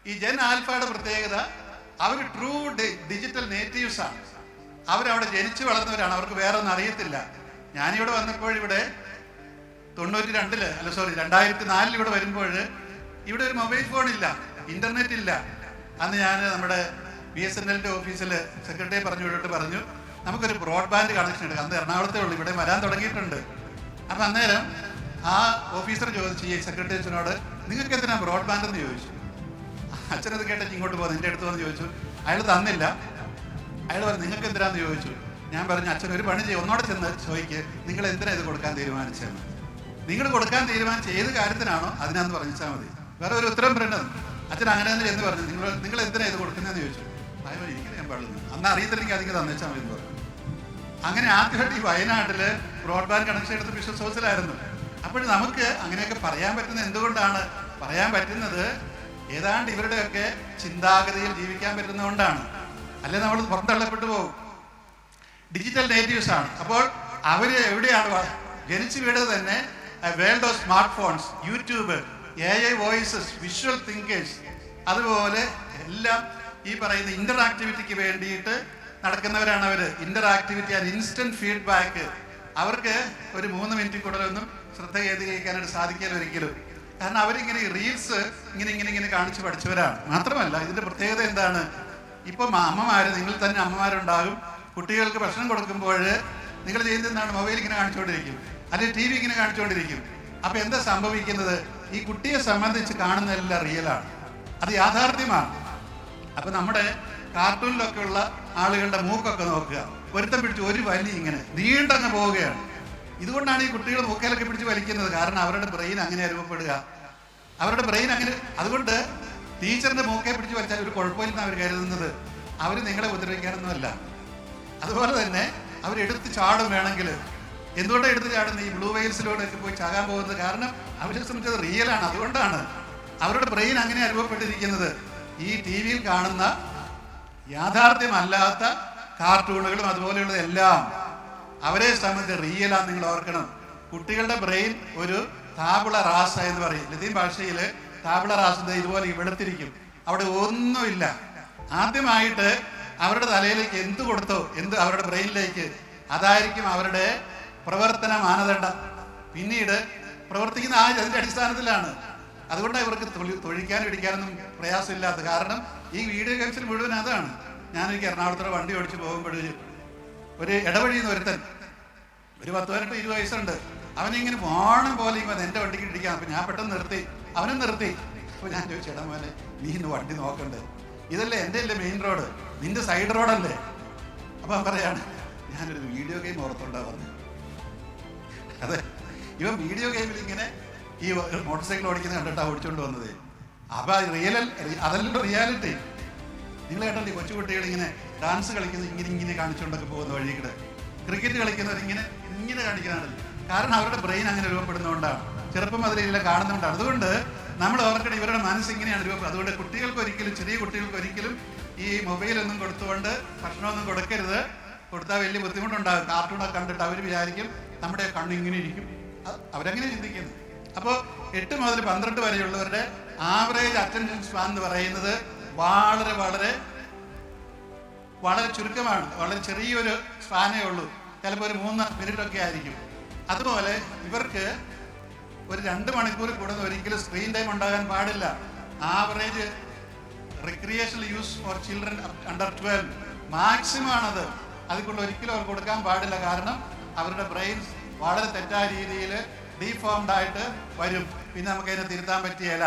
ഈ ജെൻ ആൽഫയുടെ പ്രത്യേകത, അവർ ട്രൂ ഡിജിറ്റൽ നേറ്റീവ്സാണ്. അവരവിടെ ജനിച്ചു വളർന്നവരാണ്, അവർക്ക് വേറെ ഒന്നും അറിയത്തില്ല. ഞാനിവിടെ വന്നപ്പോൾ, ഇവിടെ 2004 ഇവിടെ വരുമ്പോൾ ഇവിടെ ഒരു മൊബൈൽ ഫോൺ ഇല്ല, ഇന്റർനെറ്റ് ഇല്ല. അന്ന് ഞാൻ നമ്മുടെ BSNL ഓഫീസിൽ സെക്രട്ടറിയെ പറഞ്ഞു നമുക്കൊരു ബ്രോഡ്ബാൻഡ് കണക്ഷൻ എടുക്കാം. അന്ന് എറണാകുളത്തേ ഉള്ളൂ, ഇവിടെ വരാൻ തുടങ്ങിയിട്ടുണ്ട്. അപ്പം അന്നേരം ആ ഓഫീസർ ചോദിച്ചു ഈ സെക്രട്ടറി അച്ഛനോട്, നിങ്ങൾക്ക് എന്തിനാ ബ്രോഡ്ബാൻഡ് എന്ന് ചോദിച്ചു. അച്ഛനത് കേട്ടിട്ട് ഇങ്ങോട്ട് പോകുന്നു, എൻ്റെ അടുത്ത് വന്ന് ചോദിച്ചു. അയാൾ തന്നില്ല. അയാൾ പറഞ്ഞു നിങ്ങൾക്ക് എന്തിനാന്ന് ചോദിച്ചു. ഞാൻ പറഞ്ഞു അച്ഛൻ ഒരു പണി ചെയ്യും, ഒന്നോടെ ചെന്ന് ചോദിക്ക്, നിങ്ങൾ എന്തിനാ ഇത് കൊടുക്കാൻ തീരുമാനിച്ചതെന്ന്. നിങ്ങൾ കൊടുക്കാൻ തീരുമാനിച്ച ഏത് കാര്യത്തിനാണോ അതിനാന്ന് പറഞ്ഞാൽ മതി, വേറെ ഒരു ഉത്തരം പറയണത്. അച്ഛൻ അങ്ങനെ തന്നെ എന്ന് പറഞ്ഞു, നിങ്ങൾ എന്തിനാ ഇത് കൊടുക്കുന്നതെന്ന് ചോദിച്ചു. അയാൾ എനിക്ക് ഞാൻ പാടുന്നു, അന്ന് അറിയത്തില്ലെങ്കിൽ അതിന് തന്നേച്ചാൽ മതി എന്ന് പറഞ്ഞു. അങ്ങനെ ആദ്യമായിട്ട് ഈ വയനാട്ടില് ബ്രോഡ്ബാൻഡ് കണക്ഷൻ എടുത്ത് ബിഷപ്പ് ഹൗസിലായിരുന്നു. അപ്പോൾ നമുക്ക് അങ്ങനെയൊക്കെ പറയാൻ പറ്റുന്നത് എന്തുകൊണ്ടാണ്? പറയാൻ പറ്റുന്നത് ഏതാണ്ട് ഇവരുടെയൊക്കെ ചിന്താഗതിയിൽ ജീവിക്കാൻ പറ്റുന്നതുകൊണ്ടാണ്. അല്ലെ നമ്മൾ പുറന്തള്ളപ്പെട്ടു പോകും. ഡിജിറ്റൽ നേറ്റീവ്സ് ആണ്. അപ്പോൾ അവര് എവിടെയാണ് ജനിച്ചു വീണത്? തന്നെ world of smart phones, YouTube, AI voices, visual thinkers, അതുപോലെ എല്ലാം ഈ പറയുന്ന ഇന്ററാക്ടിവിറ്റിക്ക് വേണ്ടിയിട്ട് നടക്കുന്നവരാണ് അവർ. Interactivity and instant feedback. അവർക്ക് ഒരു 3 മിനിറ്റിൽ കൂടുതലൊന്നും ശ്രദ്ധ കേന്ദ്രീകരിക്കാനായിട്ട് സാധിക്കില്ല ഒരിക്കലും. കാരണം അവരിങ്ങനെ റീൽസ് ഇങ്ങനെ കാണിച്ച് പഠിച്ചവരാണ്. മാത്രമല്ല ഇതിന്റെ പ്രത്യേകത എന്താണ്? ഇപ്പം അമ്മമാര്, നിങ്ങൾ തന്നെ അമ്മമാരുണ്ടാകും, കുട്ടികൾക്ക് ഭക്ഷണം കൊടുക്കുമ്പോൾ നിങ്ങൾ ചെയ്യുന്നത് എന്താണ്? മൊബൈൽ ഇങ്ങനെ കാണിച്ചുകൊണ്ടിരിക്കും, അല്ലെങ്കിൽ TV ഇങ്ങനെ കാണിച്ചുകൊണ്ടിരിക്കും. അപ്പൊ എന്താ സംഭവിക്കുന്നത്? ഈ കുട്ടിയെ സംബന്ധിച്ച് കാണുന്നതെല്ലാം റിയലാണ്, അത് യാഥാർത്ഥ്യമാണ്. അപ്പൊ നമ്മുടെ കാർട്ടൂണിലൊക്കെ ഉള്ള ആളുകളുടെ മൂക്കൊക്കെ നോക്കുക, ഒരുത്തം പിടിച്ച് ഒരു വലി ഇങ്ങനെ നീണ്ടങ്ങ് പോവുകയാണ്. ഇതുകൊണ്ടാണ് ഈ കുട്ടികൾ മൂക്കയിലൊക്കെ പിടിച്ച് വലിക്കുന്നത്. കാരണം അവരുടെ ബ്രെയിൻ അങ്ങനെ അനുഭവപ്പെടുക, അവരുടെ ബ്രെയിൻ അങ്ങനെ. അതുകൊണ്ട് ടീച്ചറിന്റെ മൂക്കെ പിടിച്ച് വലിച്ചാൽ ഒരു കുഴപ്പമില്ലെന്ന് അവർ കരുതുന്നത്. അവർ നിങ്ങളെ ഉപദ്രവിക്കാനൊന്നുമല്ല. അതുപോലെ തന്നെ അവരെടുത്ത് ചാടും വേണമെങ്കിൽ. എന്തുകൊണ്ടാണ് എടുത്ത് ചാടുന്നത്? ഈ ബ്ലൂ വെയിൽസിലൂടെ ഒക്കെ പോയി ചാകാൻ പോകുന്നത്. കാരണം അവരെ സംബന്ധിച്ചത് റിയലാണ്. അതുകൊണ്ടാണ് അവരുടെ ബ്രെയിൻ അങ്ങനെ അനുഭവപ്പെട്ടിരിക്കുന്നത്. ഈ TV യിൽ കാണുന്ന യാഥാർത്ഥ്യമല്ലാത്ത കാർട്ടൂണുകളും അതുപോലെയുള്ളത് എല്ലാം അവരെ സംബന്ധിച്ച് റിയലാന്ന് നിങ്ങൾ ഓർക്കണം. കുട്ടികളുടെ ബ്രെയിൻ ഒരു താബുള റാസ എന്ന് പറയും. ലത്തീൻ ഭാഷയിൽ താബുള റാസ ഇതുപോലെ വെളുത്തിരിക്കും, അവിടെ ഒന്നുമില്ല. ആദ്യമായിട്ട് അവരുടെ തലയിലേക്ക് എന്ത് കൊടുത്തോ, എന്ത് അവരുടെ ബ്രെയിനിലേക്ക്, അതായിരിക്കും അവരുടെ പ്രവർത്തന മാനദണ്ഡം. പിന്നീട് പ്രവർത്തിക്കുന്ന അതിന്റെ അടിസ്ഥാനത്തിലാണ്. അതുകൊണ്ടാണ് ഇവർക്ക് തൊഴിക്കാനും ഇടിക്കാനൊന്നും പ്രയാസമില്ലാത്ത. കാരണം ഈ വീഡിയോ ഗെയിംസിൽ മുഴുവൻ അതാണ്. ഞാനൊരിക്കൽ എറണാകുളത്തോടെ വണ്ടി ഓടിച്ച് പോകുമ്പോൾ ഒരു ഇടവഴിന്ന് ഒരുത്തൻ, ഒരു 10-20 വയസ്സുണ്ട്, അവനിങ്ങനെ പോണം പോലെ എൻ്റെ വണ്ടിക്ക് ഇടിക്കാൻ. അപ്പൊ ഞാൻ പെട്ടെന്ന് നിർത്തി, അവനും നിർത്തി. അപ്പൊ ഞാൻ ചോദിച്ചു, എടാ മോനെ, നീ ഇന്ന് വണ്ടി നോക്കണ്ടേ? ഇതല്ലേ എൻ്റെ അല്ലേ മെയിൻ റോഡ്, നിന്റെ സൈഡ് റോഡല്ലേ? അപ്പൊ അവൻ പറയാണ്, ഞാനൊരു വീഡിയോ ഗെയിം ഓർത്തോണ്ടാ പറഞ്ഞു. അതെ, ഇവൻ വീഡിയോ ഗെയിമിൽ ഇങ്ങനെ ഈ മോട്ടോർ സൈക്കിൾ ഓടിക്കുന്നത് കണ്ടിട്ടാ ഓടിച്ചോണ്ട് വന്നത്. അപ്പൊ അതല്ലല്ലോ റിയാലിറ്റി. നിങ്ങൾ കേട്ടല്ലേ കൊച്ചുകുട്ടികൾ ഇങ്ങനെ ഡാൻസ് കളിക്കുന്നത് ഇങ്ങനെ കാണിച്ചുകൊണ്ടൊക്കെ പോകുന്ന വഴികൂടെ, ക്രിക്കറ്റ് കളിക്കുന്നവർ ഇങ്ങനെ കാണിക്കുന്നതാണല്ലോ. കാരണം അവരുടെ ബ്രെയിൻ അങ്ങനെ രൂപപ്പെടുന്നതുകൊണ്ടാണ്, ചെറുപ്പം അതിലെല്ലാം കാണുന്നതുകൊണ്ടാണ്. അതുകൊണ്ട് നമ്മൾ ഓർക്കണം ഇവരുടെ മനസ്സ് ഇങ്ങനെയാണ് രൂപപ്പെടുന്നത്. അതുകൊണ്ട് കുട്ടികൾക്ക് ഒരിക്കലും, ചെറിയ കുട്ടികൾക്ക് ഒരിക്കലും ഈ മൊബൈലൊന്നും കൊടുത്തുകൊണ്ട് ഭക്ഷണമൊന്നും കൊടുക്കരുത്. കൊടുത്താൽ വലിയ ബുദ്ധിമുട്ടുണ്ടാകും. കാർട്ടൂണൊക്കെ കണ്ടിട്ട് അവർ വിചാരിക്കും നമ്മുടെ കണ്ണിങ്ങനെ ഇരിക്കും, അവരങ്ങനെ ചിന്തിക്കുന്നു. അപ്പോൾ 8 മുതൽ 12 വരെയുള്ളവരുടെ ആവറേജ് അറ്റൻഷൻ സ്പാൻ എന്ന് പറയുന്നത് വളരെ വളരെ വളരെ ചുരുക്കമാണ്. വളരെ ചെറിയൊരു സ്പാനേ ഉള്ളൂ. ചിലപ്പോൾ ഒരു 3 മിനിറ്റൊക്കെ ആയിരിക്കും. അതുപോലെ ഇവർക്ക് ഒരു 2 മണിക്കൂർ കൂടുന്ന ഒരിക്കലും സ്ക്രീൻ ടൈം ഉണ്ടാകാൻ പാടില്ല. Average recreational use for children under 12 maximum ആണത്. അതിക്കുള്ള ഒരിക്കലും അവർ കൊടുക്കാൻ പാടില്ല. കാരണം അവരുടെ ബ്രെയിൻസ് വളരെ തെറ്റായ രീതിയിൽ ഡീഫോംഡ് ആയിട്ട് വരും. പിന്നെ നമുക്കതിനെ തിരുത്താൻ പറ്റിയല്ല.